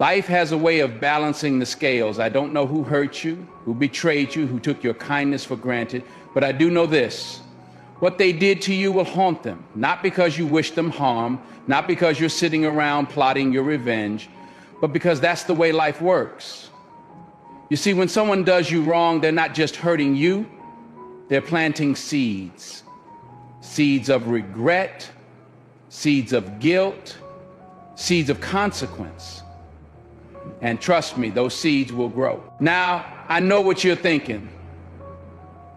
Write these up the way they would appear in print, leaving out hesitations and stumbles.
Life has a way of balancing the scales. I don't know who hurt you, who betrayed you, who took your kindness for granted, but I do know this. What they did to you will haunt them, not because you wish them harm, not because you're sitting around plotting your revenge, but because that's the way life works. You see, when someone does you wrong, they're not just hurting you, they're planting seeds. Seeds of regret, seeds of guilt, seeds of consequence. And trust me, those seeds will grow. Now, I know what you're thinking,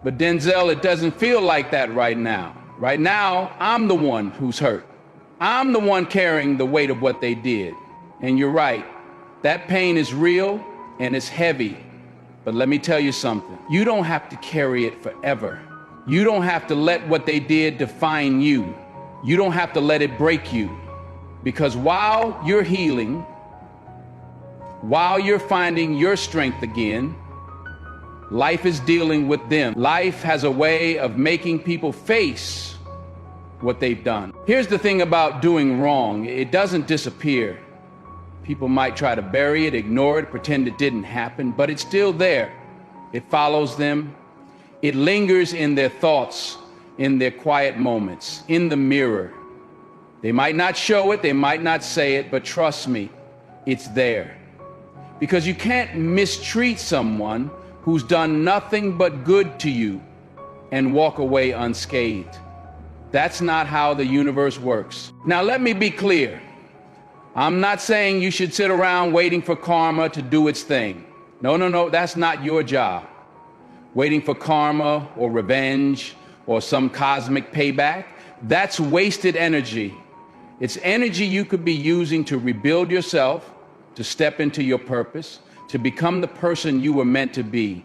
but Denzel, it doesn't feel like that right now. Right now, I'm the one who's hurt. I'm the one carrying the weight of what they did. And you're right, that pain is real and it's heavy. But let me tell you something, you don't have to carry it forever. You don't have to let what they did define you. You don't have to let it break you. Because while you're healing, while you're finding your strength again, life is dealing with them. Life has a way of making people face what they've done. Here's the thing about doing wrong. It doesn't disappear. People might try to bury it, ignore it, pretend it didn't happen, but it's still there. It follows them. It lingers in their thoughts, in their quiet moments, in the mirror. They might not show it, they might not say it, but trust me, it's there. Because you can't mistreat someone who's done nothing but good to you and walk away unscathed. That's not how the universe works. Now, let me be clear. I'm not saying you should sit around waiting for karma to do its thing. No, that's not your job. Waiting for karma or revenge or some cosmic payback, that's wasted energy. It's energy you could be using to rebuild yourself, to step into your purpose, to become the person you were meant to be.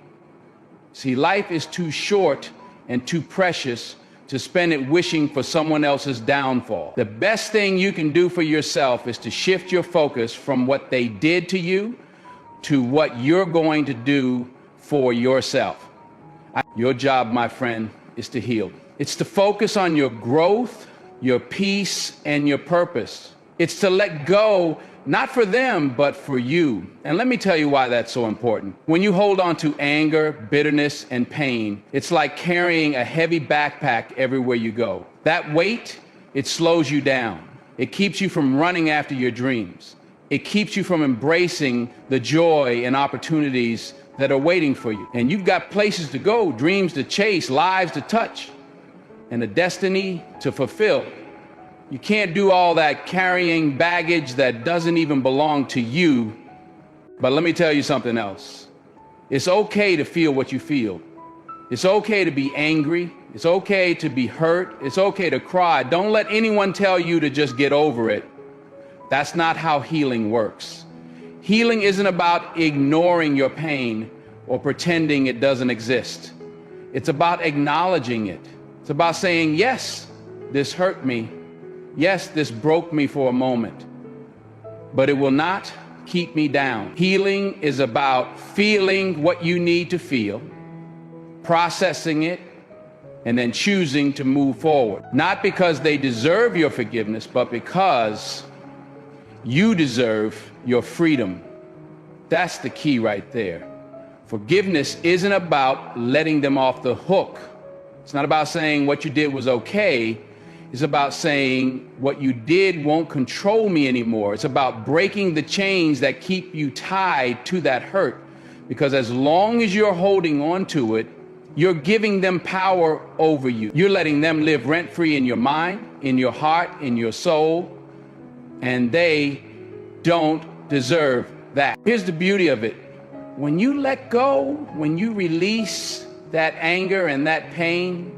See, life is too short and too precious to spend it wishing for someone else's downfall. The best thing you can do for yourself is to shift your focus from what they did to you to what you're going to do for yourself. Your job, my friend, is to heal. It's to focus on your growth, your peace, and your purpose. It's to let go, not for them, but for you. And let me tell you why that's so important. When you hold on to anger, bitterness, and pain, it's like carrying a heavy backpack everywhere you go. That weight, it slows you down. It keeps you from running after your dreams. It keeps you from embracing the joy and opportunities that are waiting for you. And you've got places to go, dreams to chase, lives to touch, and a destiny to fulfill. You can't do all that carrying baggage that doesn't even belong to you. But let me tell you something else. It's okay to feel what you feel. It's okay to be angry. It's okay to be hurt. It's okay to cry. Don't let anyone tell you to just get over it. That's not how healing works. Healing isn't about ignoring your pain or pretending it doesn't exist. It's about acknowledging it. It's about saying, yes, this hurt me. Yes, this broke me for a moment, but it will not keep me down. Healing is about feeling what you need to feel, processing it, and then choosing to move forward. Not because they deserve your forgiveness, but because you deserve your freedom. That's the key right there. Forgiveness isn't about letting them off the hook. It's not about saying what you did was okay. It's about saying what you did won't control me anymore. It's about breaking the chains that keep you tied to that hurt. Because as long as you're holding on to it, you're giving them power over you. You're letting them live rent-free in your mind, in your heart, in your soul, and they don't deserve that. Here's the beauty of it. When you let go, when you release that anger and that pain,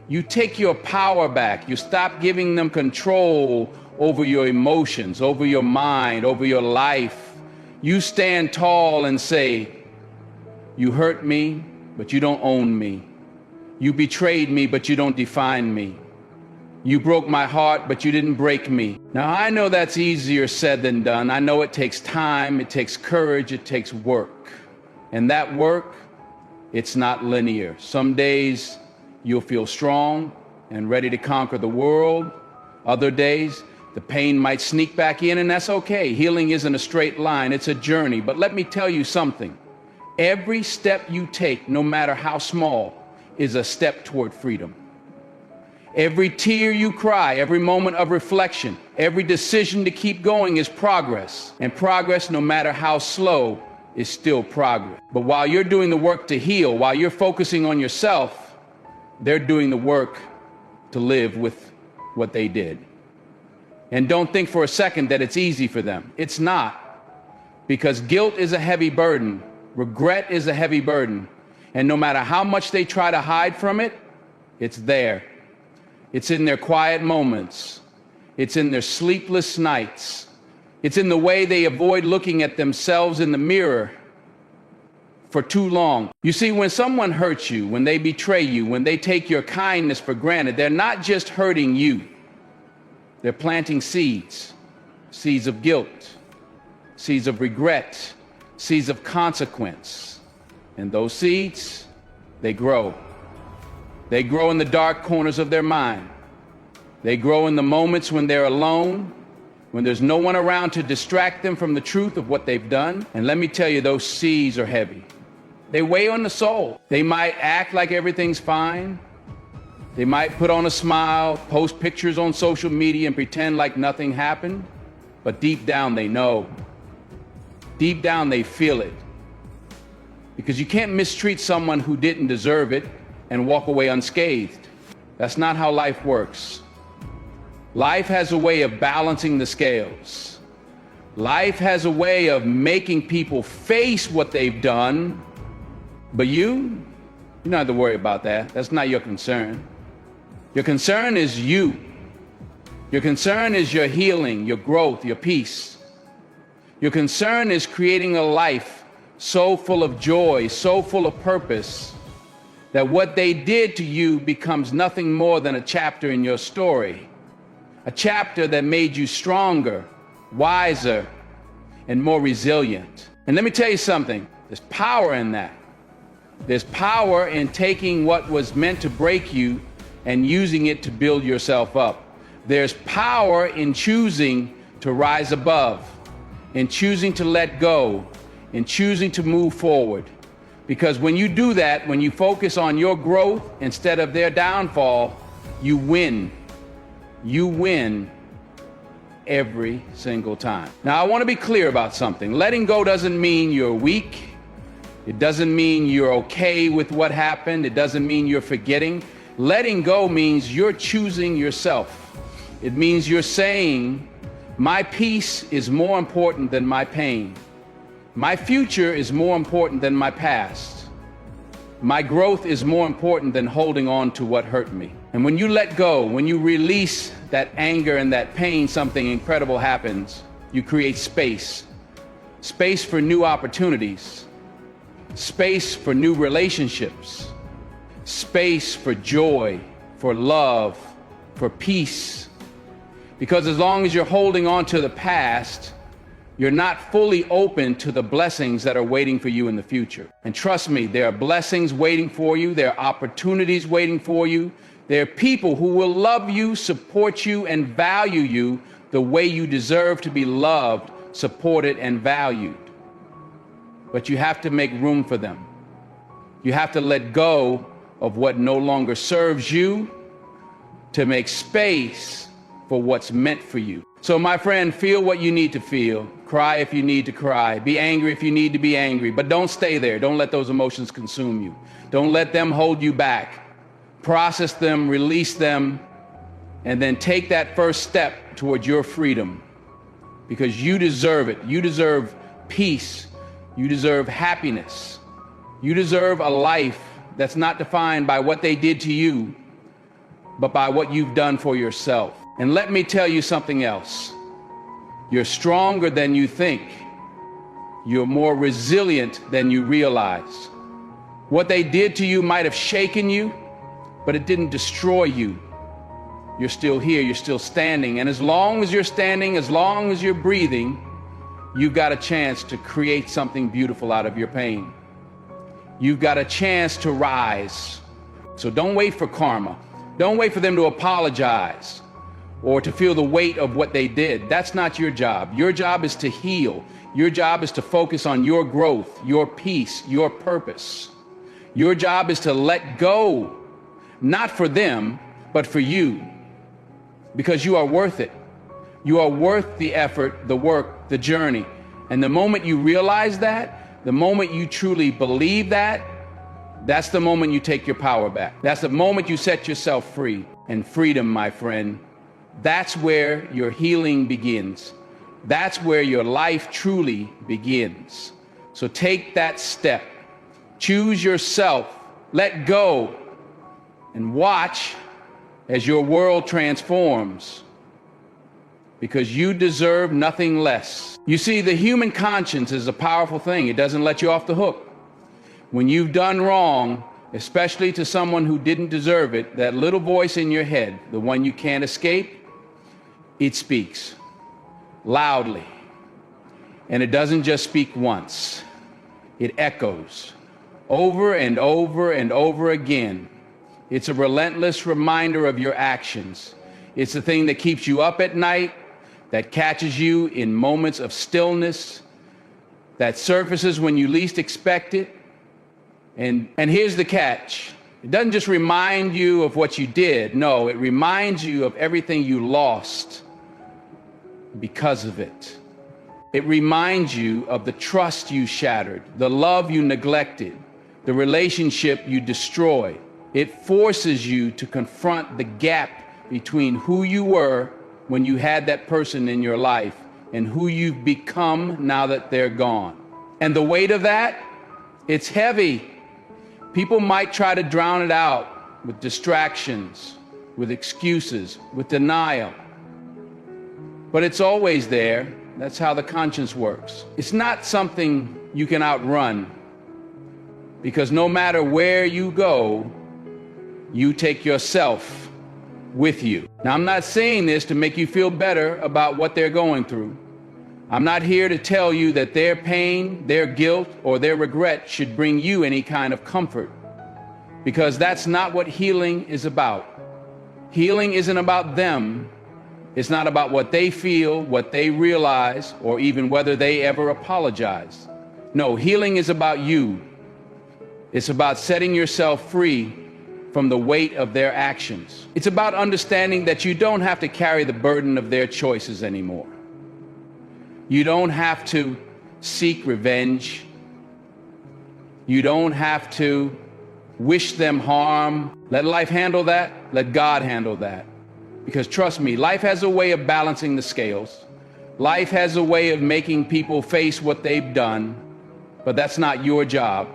you take your power back. You stop giving them control over your emotions, over your mind, over your life. You stand tall and say, you hurt me, but you don't own me. You betrayed me, but you don't define me. You broke my heart, but you didn't break me. Now, I know that's easier said than done. I know it takes time, it takes courage, it takes work. And that work, it's not linear. Some days, you'll feel strong and ready to conquer the world. Other days, The pain might sneak back in, and that's okay. Healing isn't a straight line, it's a journey. But let me tell you something. Every step you take, no matter how small, is a step toward freedom. Every tear you cry, every moment of reflection, every decision to keep going is progress. And progress, no matter how slow, is still progress. But while you're doing the work to heal, while you're focusing on yourself, they're doing the work to live with what they did. And don't think for a second that it's easy for them. It's not. Because guilt is a heavy burden. Regret is a heavy burden. And no matter how much they try to hide from it, it's there. It's in their quiet moments. It's in their sleepless nights. It's in the way they avoid looking at themselves in the mirror for too long. You see, when someone hurts you, when they betray you, when they take your kindness for granted, they're not just hurting you. They're planting seeds, seeds of guilt, seeds of regret, seeds of consequence. And those seeds, they grow. They grow in the dark corners of their mind. They grow in the moments when they're alone, when there's no one around to distract them from the truth of what they've done. And let me tell you, those seeds are heavy. They weigh on the soul. They might act like everything's fine. They might put on a smile, post pictures on social media and pretend like nothing happened. But deep down, they know. Deep down, they feel it. Because you can't mistreat someone who didn't deserve it and walk away unscathed. That's not how life works. Life has a way of balancing the scales. Life has a way of making people face what they've done, but you don't have to worry about that. That's not your concern. Your concern is you. Your concern is your healing, your growth, your peace. Your concern is creating a life so full of joy, so full of purpose, that what they did to you becomes nothing more than a chapter in your story. A chapter that made you stronger, wiser, and more resilient. And let me tell you something, there's power in that. There's power in taking what was meant to break you and using it to build yourself up. There's power in choosing to rise above, in choosing to let go, in choosing to move forward. Because when you do that, when you focus on your growth instead of their downfall, you win. You win every single time. Now, I want to be clear about something. Letting go doesn't mean you're weak. It doesn't mean you're okay with what happened. It doesn't mean you're forgetting. Letting go means you're choosing yourself. It means you're saying, my peace is more important than my pain. My future is more important than my past. My growth is more important than holding on to what hurt me. And when you let go, when you release that anger and that pain, something incredible happens. You create space. Space for new opportunities. Space for new relationships. Space for joy, for love, for peace. Because as long as you're holding on to the past, you're not fully open to the blessings that are waiting for you in the future. And trust me, there are blessings waiting for you. There are opportunities waiting for you. There are people who will love you, support you, and value you the way you deserve to be loved, supported, and valued. But you have to make room for them. You have to let go of what no longer serves you to make space for what's meant for you. So my friend, feel what you need to feel. Cry if you need to cry. Be angry if you need to be angry. But don't stay there. Don't let those emotions consume you. Don't let them hold you back. Process them, release them, and then take that first step towards your freedom. Because you deserve it. You deserve peace. You deserve happiness. You deserve a life that's not defined by what they did to you, but by what you've done for yourself. And let me tell you something else. You're stronger than you think. You're more resilient than you realize. What they did to you might have shaken you, but it didn't destroy you. You're still here, you're still standing. And as long as you're standing, as long as you're breathing, you've got a chance to create something beautiful out of your pain. You've got a chance to rise. So don't wait for karma. Don't wait for them to apologize. or to feel the weight of what they did. That's not your job. Your job is to heal. Your job is to focus on your growth, your peace, your purpose. Your job is to let go, not for them, but for you, because you are worth it. You are worth the effort, the work, the journey. And the moment you realize that, the moment you truly believe that, that's the moment you take your power back. That's the moment you set yourself free. And freedom, my friend, that's where your healing begins. That's where your life truly begins. So take that step. Choose yourself. Let go. And watch as your world transforms. Because you deserve nothing less. You see, the human conscience is a powerful thing. It doesn't let you off the hook. When you've done wrong, especially to someone who didn't deserve it, that little voice in your head, the one you can't escape, it speaks loudly. And it doesn't just speak once. It echoes over and over and over again. It's a relentless reminder of your actions. It's the thing that keeps you up at night, that catches you in moments of stillness, that surfaces when you least expect it. And here's the catch. It doesn't just remind you of what you did. No, it reminds you of everything you lost because of it. It reminds you of the trust you shattered, the love you neglected, the relationship you destroyed. It forces you to confront the gap between who you were when you had that person in your life and who you've become now that they're gone. And the weight of that, it's heavy. People might try to drown it out with distractions, with excuses, with denial. But it's always there. That's how the conscience works. It's not something you can outrun, because no matter where you go, you take yourself with you. Now, I'm not saying this to make you feel better about what they're going through. I'm not here to tell you that their pain, their guilt, or their regret should bring you any kind of comfort, because that's not what healing is about. Healing isn't about them. It's not about what they feel, what they realize, or even whether they ever apologize. No, healing is about you. It's about setting yourself free from the weight of their actions. It's about understanding that you don't have to carry the burden of their choices anymore. You don't have to seek revenge. You don't have to wish them harm. Let life handle that. Let God handle that. Because trust me, life has a way of balancing the scales. Life has a way of making people face what they've done, but that's not your job.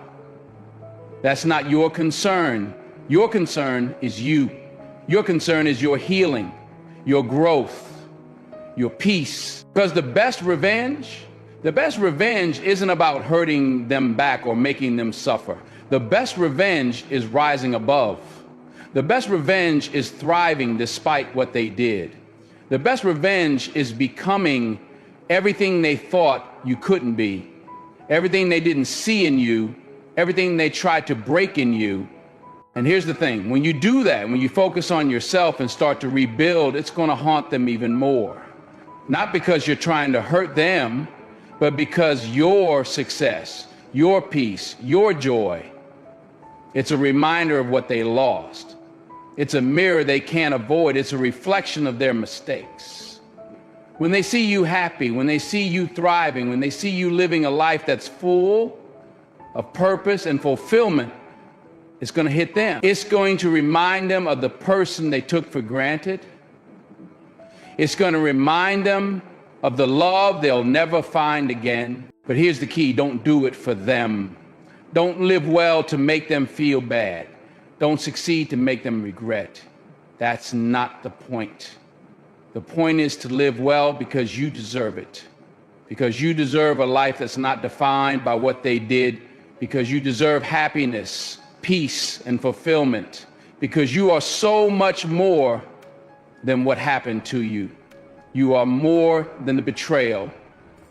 That's not your concern. Your concern is you. Your concern is your healing, your growth, your peace. Because the best revenge isn't about hurting them back or making them suffer. The best revenge is rising above. The best revenge is thriving despite what they did. The best revenge is becoming everything they thought you couldn't be, everything they didn't see in you, everything they tried to break in you. And here's the thing, when you do that, when you focus on yourself and start to rebuild, it's going to haunt them even more. Not because you're trying to hurt them, but because your success, your peace, your joy, it's a reminder of what they lost. It's a mirror they can't avoid. It's a reflection of their mistakes. When they see you happy, when they see you thriving, when they see you living a life that's full of purpose and fulfillment, it's going to hit them. It's going to remind them of the person they took for granted. It's going to remind them of the love they'll never find again. But here's the key, don't do it for them. Don't live well to make them feel bad. Don't succeed to make them regret. That's not the point. The point is to live well because you deserve it. Because you deserve a life that's not defined by what they did. Because you deserve happiness, peace, and fulfillment. Because you are so much more than what happened to you. You are more than the betrayal,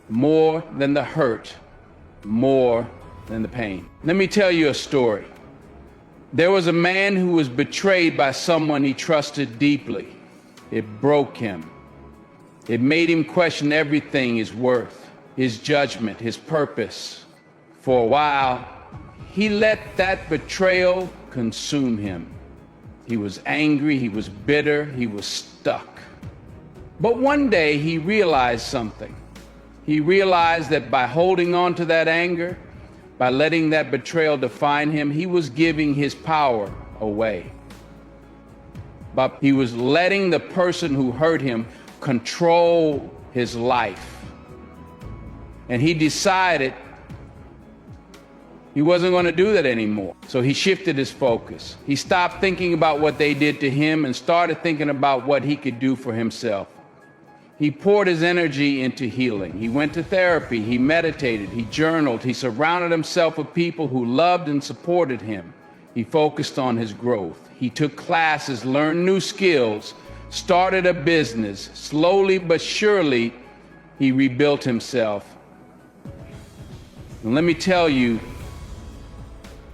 more than the hurt, more than the pain. Let me tell you a story. There was a man who was betrayed by someone he trusted deeply. It broke him. It made him question everything, his worth, his judgment, his purpose. For a while, he let that betrayal consume him. He was angry, he was bitter, he was stuck. But one day he realized something. He realized that by holding on to that anger, by letting that betrayal define him, he was giving his power away. But he was letting the person who hurt him control his life. And he decided he wasn't going to do that anymore. So he shifted his focus. He stopped thinking about what they did to him and started thinking about what he could do for himself. He poured his energy into healing. He went to therapy, he meditated, he journaled, he surrounded himself with people who loved and supported him. He focused on his growth. He took classes, learned new skills, started a business. Slowly but surely, he rebuilt himself. And let me tell you,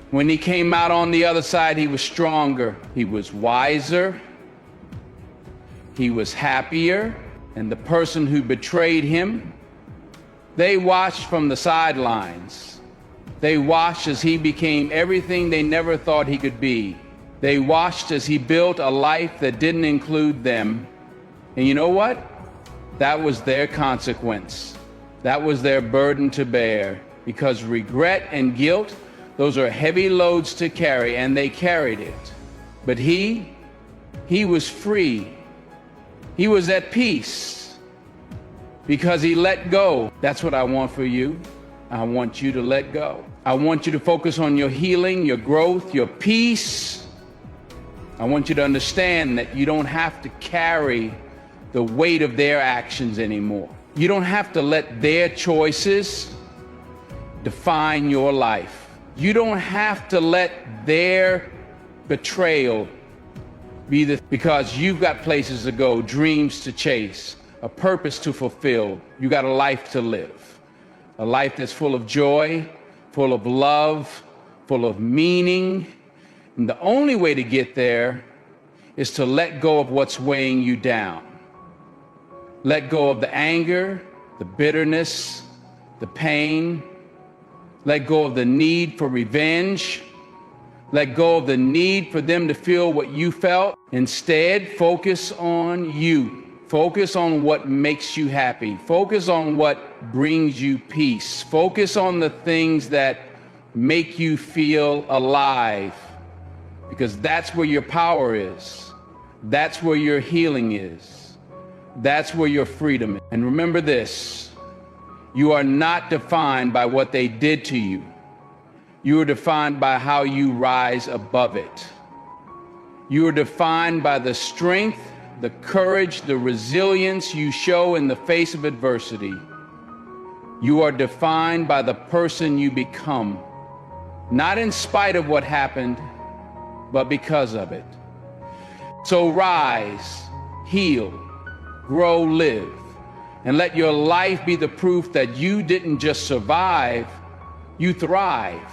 when he came out on the other side, he was stronger, he was wiser, he was happier. And the person who betrayed him, they watched from the sidelines. They watched as he became everything they never thought he could be. They watched as he built a life that didn't include them. And you know what? That was their consequence. That was their burden to bear. Because regret and guilt, those are heavy loads to carry, and they carried it. But he was free. He was at peace because he let go. That's what I want for you. I want you to let go. I want you to focus on your healing, your growth, your peace. I want you to understand that you don't have to carry the weight of their actions anymore. You don't have to let their choices define your life. You don't have to let their betrayal because you've got places to go, dreams to chase, a purpose to fulfill. You got a life to live, a life that's full of joy, full of love, full of meaning. And the only way to get there is to let go of what's weighing you down. Let go of the anger, the bitterness, the pain. Let go of the need for revenge. Let go of the need for them to feel what you felt. Instead, focus on you. Focus on what makes you happy. Focus on what brings you peace. Focus on the things that make you feel alive. Because that's where your power is. That's where your healing is. That's where your freedom is. And remember this, you are not defined by what they did to you. You are defined by how you rise above it. You are defined by the strength, the courage, the resilience you show in the face of adversity. You are defined by the person you become, not in spite of what happened, but because of it. So rise, heal, grow, live, and let your life be the proof that you didn't just survive, you thrived.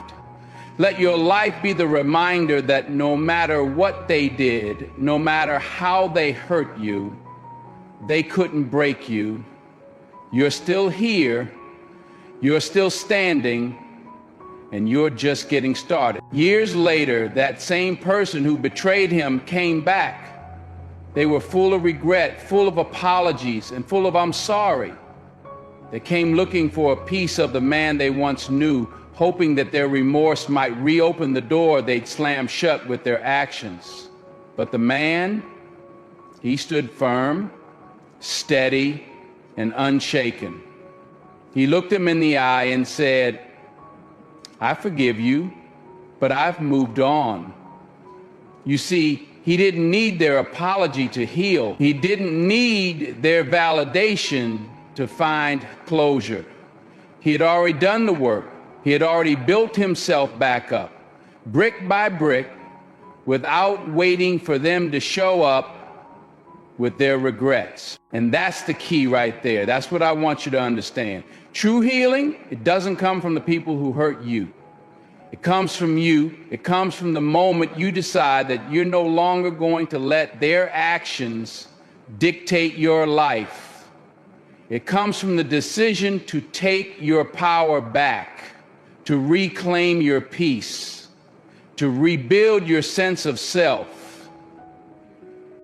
Let your life be the reminder that no matter what they did, no matter how they hurt you, they couldn't break you. You're still here, you're still standing, and you're just getting started. Years later, that same person who betrayed him came back. They were full of regret, full of apologies, and full of "I'm sorry." They came looking for a piece of the man they once knew, hoping that their remorse might reopen the door they'd slammed shut with their actions. But the man, he stood firm, steady, and unshaken. He looked them in the eye and said, "I forgive you, but I've moved on." You see, he didn't need their apology to heal. He didn't need their validation to find closure. He had already done the work. He had already built himself back up, brick by brick, without waiting for them to show up with their regrets. And that's the key right there. That's what I want you to understand. True healing, it doesn't come from the people who hurt you. It comes from you. It comes from the moment you decide that you're no longer going to let their actions dictate your life. It comes from the decision to take your power back, to reclaim your peace, to rebuild your sense of self.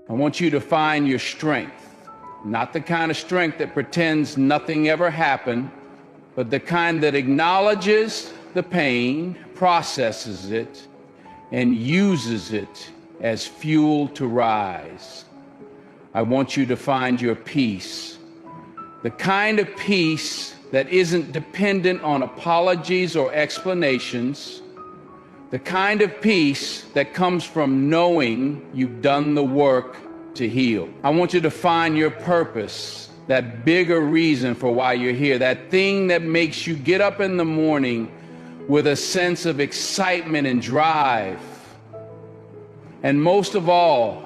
I want you to find your strength, not the kind of strength that pretends nothing ever happened, but the kind that acknowledges the pain, processes it, and uses it as fuel to rise. I want you to find your peace, the kind of peace that isn't dependent on apologies or explanations, the kind of peace that comes from knowing you've done the work to heal. I want you to find your purpose, that bigger reason for why you're here, that thing that makes you get up in the morning with a sense of excitement and drive. And most of all,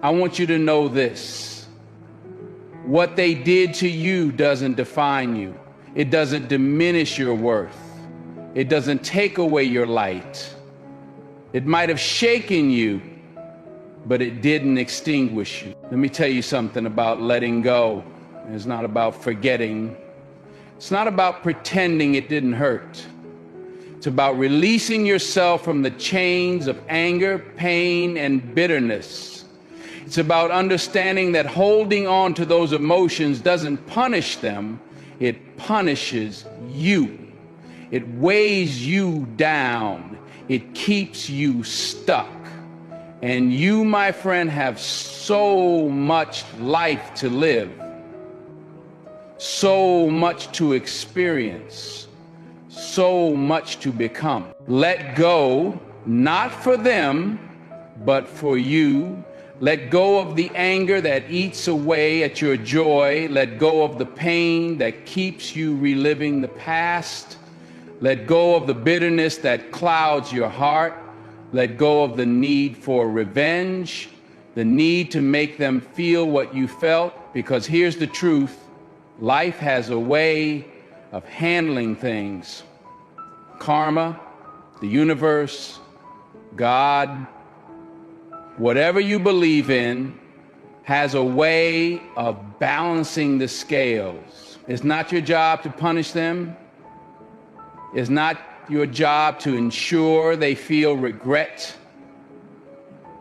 I want you to know this: what they did to you doesn't define you. It doesn't diminish your worth. It doesn't take away your light. It might have shaken you, but it didn't extinguish you. Let me tell you something about letting go. It's not about forgetting. It's not about pretending it didn't hurt. It's about releasing yourself from the chains of anger, pain, and bitterness. It's about understanding that holding on to those emotions doesn't punish them, it punishes you. It weighs you down. It keeps you stuck. And you, my friend, have so much life to live, so much to experience, so much to become. Let go, not for them, but for you. Let go of the anger that eats away at your joy. Let go of the pain that keeps you reliving the past. Let go of the bitterness that clouds your heart. Let go of the need for revenge, the need to make them feel what you felt, because here's the truth: life has a way of handling things. Karma, the universe, God, whatever you believe in, has a way of balancing the scales. It's not your job to punish them. It's not your job to ensure they feel regret.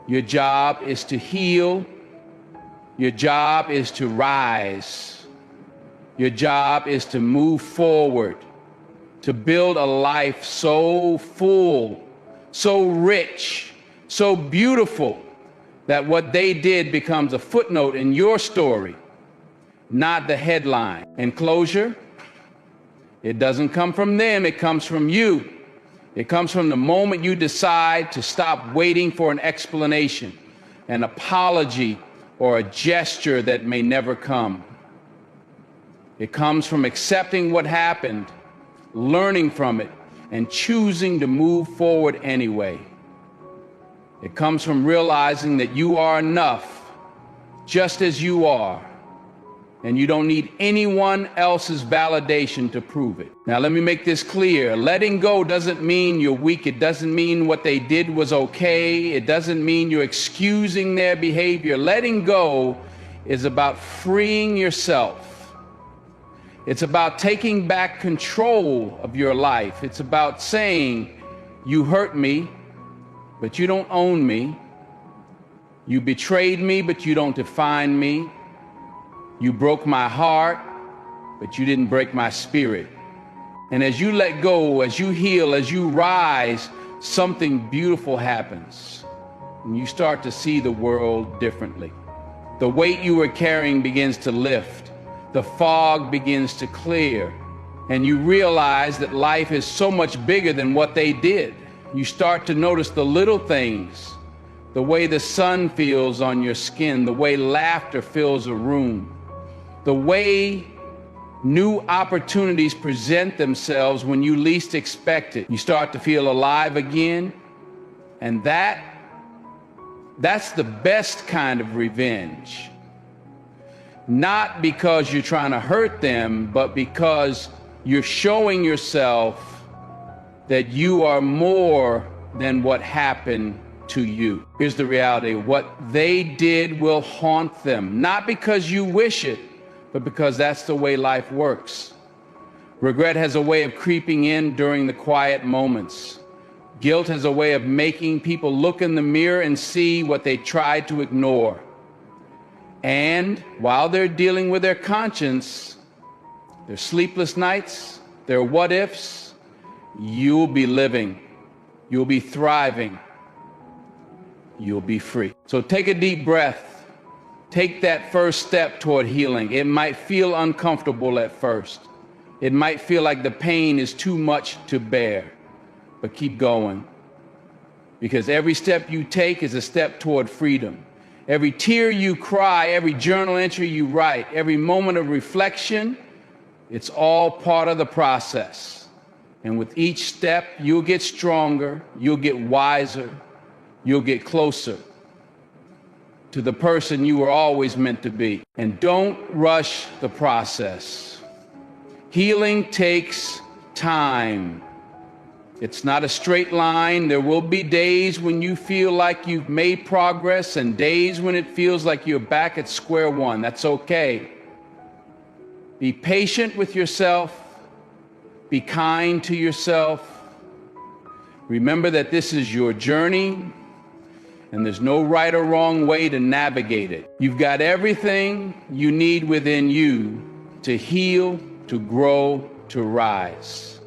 Your job is to heal. Your job is to rise. Your job is to move forward, to build a life so full, so rich, so beautiful, that what they did becomes a footnote in your story, not the headline. And closure, it doesn't come from them, it comes from you. It comes from the moment you decide to stop waiting for an explanation, an apology, or a gesture that may never come. It comes from accepting what happened, learning from it, and choosing to move forward anyway. It comes from realizing that you are enough, just as you are, and you don't need anyone else's validation to prove it. Now, let me make this clear. Letting go doesn't mean you're weak. It doesn't mean what they did was okay. It doesn't mean you're excusing their behavior. Letting go is about freeing yourself. It's about taking back control of your life. It's about saying, you hurt me, but you don't own me. You betrayed me, but you don't define me. You broke my heart, but you didn't break my spirit. And as you let go, as you heal, as you rise, something beautiful happens. And you start to see the world differently. The weight you were carrying begins to lift. The fog begins to clear. And you realize that life is so much bigger than what they did. You start to notice the little things, the way the sun feels on your skin, the way laughter fills a room, the way new opportunities present themselves when you least expect it. You start to feel alive again, and that's the best kind of revenge. Not because you're trying to hurt them, but because you're showing yourself that you are more than what happened to you. Here's the reality. What they did will haunt them, not because you wish it, but because that's the way life works. Regret has a way of creeping in during the quiet moments. Guilt has a way of making people look in the mirror and see what they tried to ignore. And while they're dealing with their conscience, their sleepless nights, their what ifs, you'll be living, you'll be thriving, you'll be free. So take a deep breath. Take that first step toward healing. It might feel uncomfortable at first. It might feel like the pain is too much to bear, but keep going. Because every step you take is a step toward freedom. Every tear you cry, every journal entry you write, every moment of reflection, it's all part of the process. And with each step, you'll get stronger, you'll get wiser, you'll get closer to the person you were always meant to be. And don't rush the process. Healing takes time. It's not a straight line. There will be days when you feel like you've made progress and days when it feels like you're back at square one. That's okay. Be patient with yourself. Be kind to yourself. Remember that this is your journey and there's no right or wrong way to navigate it. You've got everything you need within you to heal, to grow, to rise.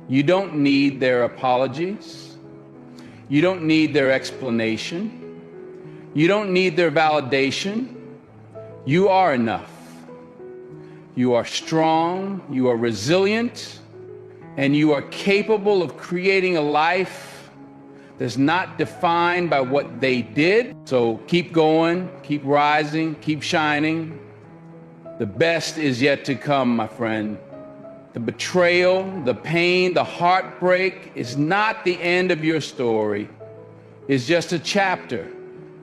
You don't need their apologies. You don't need their explanation. You don't need their validation. You are enough. You are strong, you are resilient, and you are capable of creating a life that's not defined by what they did. So keep going, keep rising, keep shining. The best is yet to come, my friend. The betrayal, the pain, the heartbreak is not the end of your story. It's just a chapter.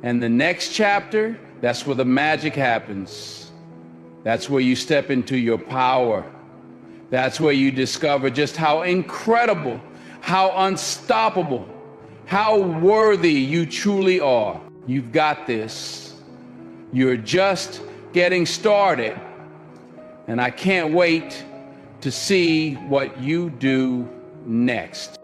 And the next chapter, that's where the magic happens. That's where you step into your power. That's where you discover just how incredible, how unstoppable, how worthy you truly are. You've got this. You're just getting started. And I can't wait to see what you do next.